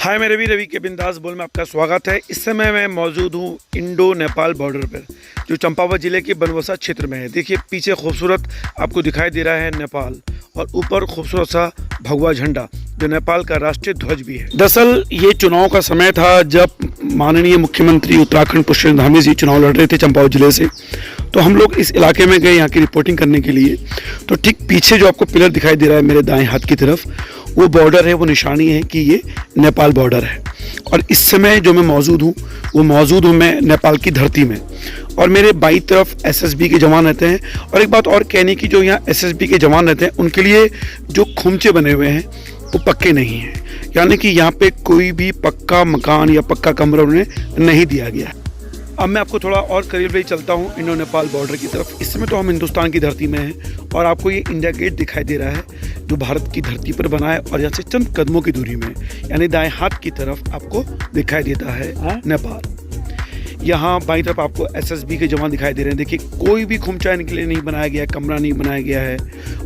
हाय मैं रवि के बिंदास बोल में आपका स्वागत है। इस समय मैं मौजूद हूँ इंडो नेपाल बॉर्डर पर, जो चंपावत ज़िले के बनबसा क्षेत्र में है। देखिए पीछे खूबसूरत आपको दिखाई दे रहा है नेपाल, और ऊपर खूबसूरत सा भगवा झंडा जो नेपाल का राष्ट्रीय ध्वज भी है। दरअसल ये चुनाव का समय था जब माननीय मुख्यमंत्री उत्तराखंड पुष्कर धामी जी चुनाव लड़ रहे थे चंपावत ज़िले से। तो हम लोग इस इलाके में गए यहाँ की रिपोर्टिंग करने के लिए। तो ठीक पीछे जो आपको पिलर दिखाई दे रहा है मेरे दाएं हाथ की तरफ, वो बॉर्डर है, वो निशानी है कि ये नेपाल बॉर्डर है। और इस समय जो मैं मौजूद हूँ वो मौजूद हूँ मैं नेपाल की धरती में, और मेरे बाईं तरफ एसएसबी के जवान रहते हैं। और एक बात और कहने की, जो यहाँ एसएसबी के जवान रहते हैं उनके लिए जो खुमचे बने हुए हैं वो पक्के नहीं हैं, यानी कि यहाँ पे कोई भी पक्का मकान या पक्का कमरा उन्हें नहीं दिया गया है। अब मैं आपको थोड़ा और करीब ले चलता हूँ इंडो नेपाल बॉर्डर की तरफ। इस समय तो हम हिंदुस्तान की धरती में हैं, और आपको ये इंडिया गेट दिखाई दे रहा है जो भारत की धरती पर बना है, और यहाँ से चंद कदमों की दूरी में, यानी दाएं हाथ की तरफ आपको दिखाई देता है नेपाल। यहाँ बाईं तरफ आपको एसएसबी के जवान दिखाई दे रहे हैं। देखिए कोई भी खुमचा इनके लिए नहीं बनाया गया है, कमरा नहीं बनाया गया है,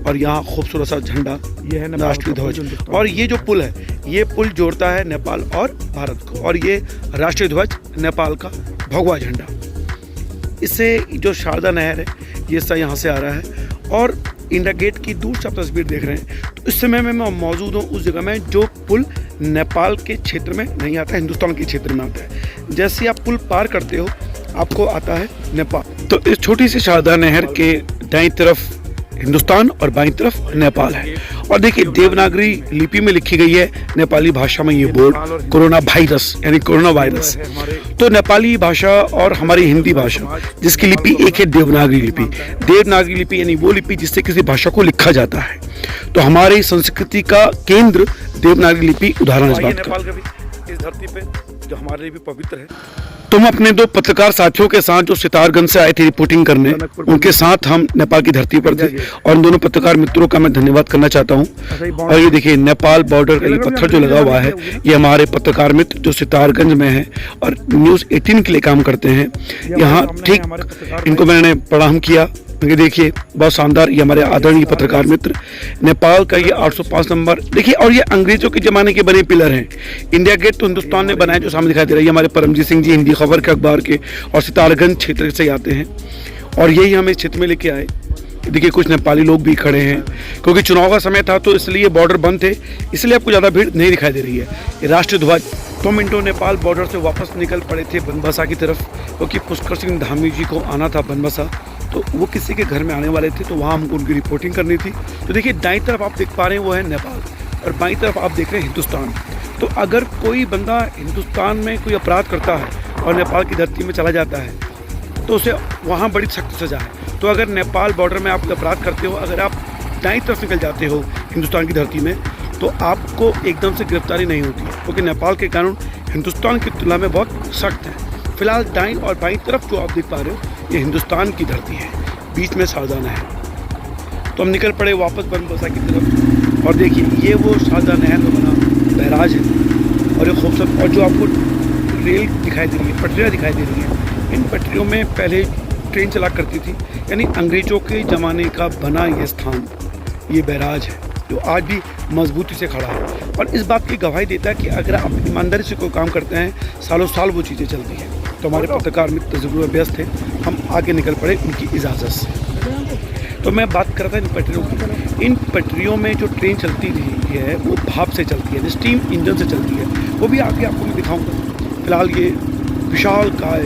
और यहाँ खूबसूरत सा झंडा, ये है राष्ट्रीय ध्वज। और ये जो पुल है, ये पुल जोड़ता है नेपाल और भारत को, और ये राष्ट्रीय ध्वज नेपाल का भगवा झंडा। इससे जो शारदा नहर है ये सब यहाँ से आ रहा है। और इंडिया गेट की दूर से आप तस्वीर देख रहे हैं। तो इस समय मैं मौजूद हूँ उस जगह में जो पुल नेपाल के क्षेत्र में नहीं आता, हिंदुस्तान के क्षेत्र में आता है। जैसे आप पुल पार करते हो आपको आता है नेपाल। तो इस छोटी सी शारदा नहर के दाईं तरफ हिंदुस्तान और बाईं तरफ नेपाल है। और देखिए देवनागरी लिपि में लिखी गई है नेपाली भाषा में ये बोर्ड, कोरोना वायरस यानी कोरोना वायरस। तो नेपाली भाषा और हमारी हिंदी भाषा जिसकी लिपि एक है देवनागरी लिपि। देवनागरी लिपि यानी वो लिपि जिससे किसी भाषा को लिखा जाता है। तो हमारी संस्कृति का केंद्र देवनागरी लिपि उदाहरण इस बात का। नेपाल का इस धरती पे जो हमारे लिए भी पवित्र है। तुम अपने दो पत्रकार साथियों के साथ जो सितारगंज से आए थे रिपोर्टिंग करने, उनके साथ हम नेपाल की धरती पर थे, और उन दोनों पत्रकार मित्रों का मैं धन्यवाद करना चाहता हूं। और ये देखिए नेपाल बॉर्डर का ये पत्थर जो लगा हुआ है, ये हमारे पत्रकार मित्र जो सितारगंज में हैं और न्यूज़ 18 के लिए काम करते हैं। यहाँ ठीक इनको मैंने प्रणाम किया। देखिए बहुत शानदार, ये हमारे आदरणीय पत्रकार मित्र। नेपाल का ये 805 नंबर देखिए, और ये अंग्रेजों के ज़माने के बने पिलर हैं। इंडिया गेट तो हिंदुस्तान ने बनाया जो सामने दिखाई दे रहा है, ये हमारे परमजीत सिंह जी हिंदी खबर के अखबार के और सितारगंज क्षेत्र से आते हैं, और यही हम इस क्षेत्र में लेके आए। देखिए कुछ नेपाली लोग भी खड़े हैं, क्योंकि चुनाव का समय था तो इसलिए बॉर्डर बंद थे, इसलिए आपको ज़्यादा भीड़ नहीं दिखाई दे रही है। ये राष्ट्रीय ध्वज। तो हम इंडो नेपाल बॉर्डर से वापस निकल पड़े थे बनबसा की तरफ, क्योंकि पुष्कर सिंह धामी जी को आना था बनबसा। तो वो किसी के घर में आने वाले थे, तो वहाँ हमको उनकी रिपोर्टिंग करनी थी। तो देखिए दाईं तरफ आप देख पा रहे हैं वो है नेपाल, और बाईं तरफ आप देख रहे हैं हिंदुस्तान। तो अगर कोई बंदा हिंदुस्तान में कोई अपराध करता है और नेपाल की धरती में चला जाता है तो उसे वहाँ बड़ी सख्त सज़ा है। तो अगर नेपाल बॉर्डर में आप अपराध करते हो, अगर आप दाईं तरफ निकल जाते हो हिंदुस्तान की धरती में, तो आपको एकदम से गिरफ्तारी नहीं होती है, क्योंकि नेपाल के कानून हिंदुस्तान की तुलना में बहुत सख्त है। फिलहाल दाईं और बाईं तरफ जो आप देख पा रहे हो ये हिंदुस्तान की धरती है, बीच में शारदा नहर। तो हम निकल पड़े वापस बनबसा की तरफ, और देखिए ये वो शारदा नहर में बना बैराज है, और ये खूबसूरत। और जो आपको रेल दिखाई दे रही है, पटरियाँ दिखाई दे रही हैं, इन पटरियों में पहले ट्रेन चला करती थी, यानी अंग्रेज़ों के ज़माने का बना ये स्थान, ये बैराज है जो आज भी मजबूती से खड़ा है। और इस बात की गवाही देता है कि अगर आप ईमानदारी से कोई काम करते हैं, सालों साल वो चीज़ें चलती हैं। तो हमारे पत्रकार मित्र ज़रूर व्यस्त थे, हम आगे निकल पड़े उनकी इजाज़त से। तो मैं बात कर रहा था इन पटरियों की। इन पटरियों में जो ट्रेन चलती थी है वो भाप से चलती है, स्टीम इंजन से चलती है, वो भी आगे आपको मैं दिखाऊंगा। फिलहाल ये विशाल काय,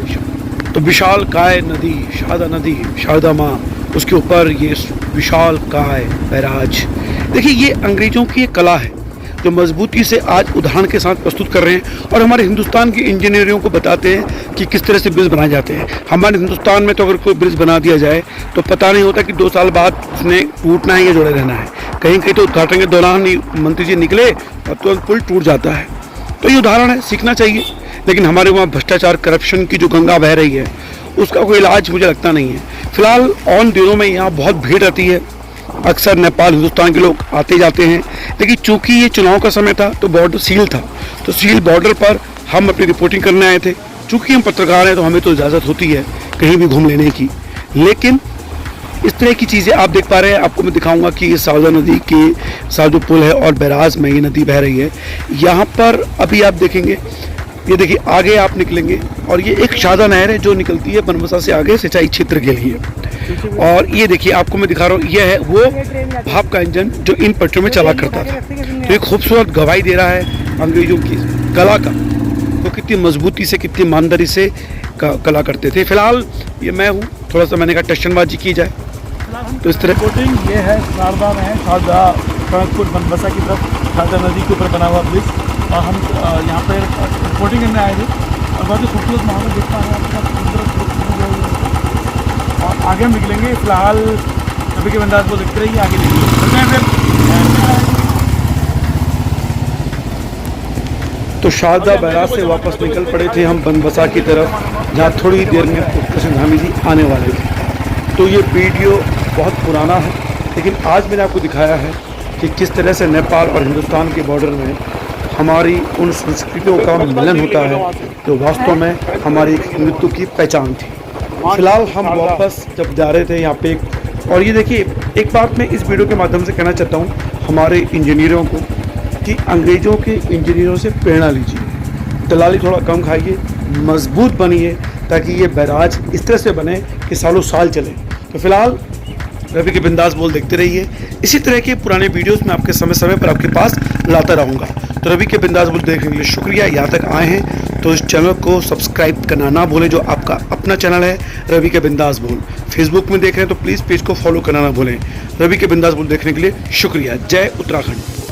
तो विशाल काय नदी, शारदा नदी, शारदा माँ, उसके ऊपर ये विशाल काय बैराज। देखिए ये अंग्रेज़ों की एक कला है जो मजबूती से आज उदाहरण के साथ प्रस्तुत कर रहे हैं, और हमारे हिंदुस्तान की इंजीनियरों को बताते हैं कि किस तरह से ब्रिज बनाए जाते हैं। हमारे हिंदुस्तान में तो अगर कोई ब्रिज बना दिया जाए तो पता नहीं होता कि 2 साल बाद उसने टूटना है या जुड़े रहना है। कहीं कहीं तो उद्घाटन के दौरान ही मंत्री जी निकले और तुरंत पुल टूट जाता है। तो ये उदाहरण है, सीखना चाहिए। लेकिन हमारे वहाँ भ्रष्टाचार, करप्शन की जो गंगा बह रही है उसका कोई इलाज मुझे लगता नहीं है। फिलहाल ऑन दिनों में यहाँ बहुत भीड़ रहती है, अक्सर नेपाल हिंदुस्तान के लोग आते जाते हैं। लेकिन चूंकि ये चुनाव का समय था तो बॉर्डर सील था, तो सील बॉर्डर पर हम अपनी रिपोर्टिंग करने आए थे। चूंकि हम पत्रकार हैं तो हमें तो इजाज़त होती है कहीं भी घूम लेने की, लेकिन इस तरह की चीज़ें आप देख पा रहे हैं। आपको मैं दिखाऊंगा कि ये सावदा नदी के साथ जो पुल है और बैराज में ये नदी बह रही है। यहाँ पर अभी आप देखेंगे, ये देखिए आगे आप निकलेंगे और ये एक शारदा नहर है जो निकलती है बनबसा से आगे सिंचाई क्षेत्र के लिए। और ये देखिए आपको मैं दिखा रहा हूँ, यह है वो भाप का इंजन जो इन पटरियों में चला करता था। तो ये खूबसूरत गवाही दे रहा है अंग्रेजों की कला का, तो कितनी मजबूती से कितनी ईमानदारी से कला करते थे। फिलहाल ये मैं हूँ, थोड़ा सा मैंने कहा टशनबाजी की जाए तो इस तरह रिपोर्टिंग ये है शारदा में, शारदा टनकपुर बनबसा की तरफ शारदा नदी के ऊपर बना हुआ ब्रिज, और हम यहाँ पर रिपोर्टिंग करने आए थे और बहुत ही खूबसूरत माहौल देख पा रहे हैं। और आगे हम निकलेंगे, फिलहाल अभी के अंदाज को देखते रहिए, आगे निकलेंगे फिर। तो शारदा बैराज से वापस निकल पड़े थे हम बनबसा की तरफ, जहाँ थोड़ी ही देर में कृष्ण धामी जी आने वाले थे। तो ये वीडियो बहुत पुराना है, लेकिन आज मैंने आपको दिखाया है कि किस तरह से नेपाल और हिंदुस्तान के बॉर्डर में हमारी उन संस्कृतियों का मिलन होता है जो वास्तव में हमारी हिंदुत्व की पहचान थी। फिलहाल हम वापस जब जा रहे थे यहाँ पे, और ये देखिए एक बात मैं इस वीडियो के माध्यम से कहना चाहता हूँ हमारे इंजीनियरों को कि अंग्रेज़ों के इंजीनियरों से प्रेरणा लीजिए, दलाली थोड़ा कम खाइए, मजबूत बनिए, ताकि ये बैराज इस तरह से बने कि सालों साल चले। तो फिलहाल रवि के बिंदास बोल देखते रहिए, इसी तरह के पुराने वीडियोस मैं आपके समय समय पर आपके पास लाता रहूँगा। तो रवि के बिंदास बोल देखने के लिए शुक्रिया। यहाँ तक आए हैं तो इस चैनल को सब्सक्राइब करना ना भूलें, जो आपका अपना चैनल है रवि के बिंदास बोल। फेसबुक में देख रहे हैं तो प्लीज़ पेज को फॉलो करना ना भूलें। रवि के बिंदास बोल देखने के लिए शुक्रिया। जय उत्तराखंड।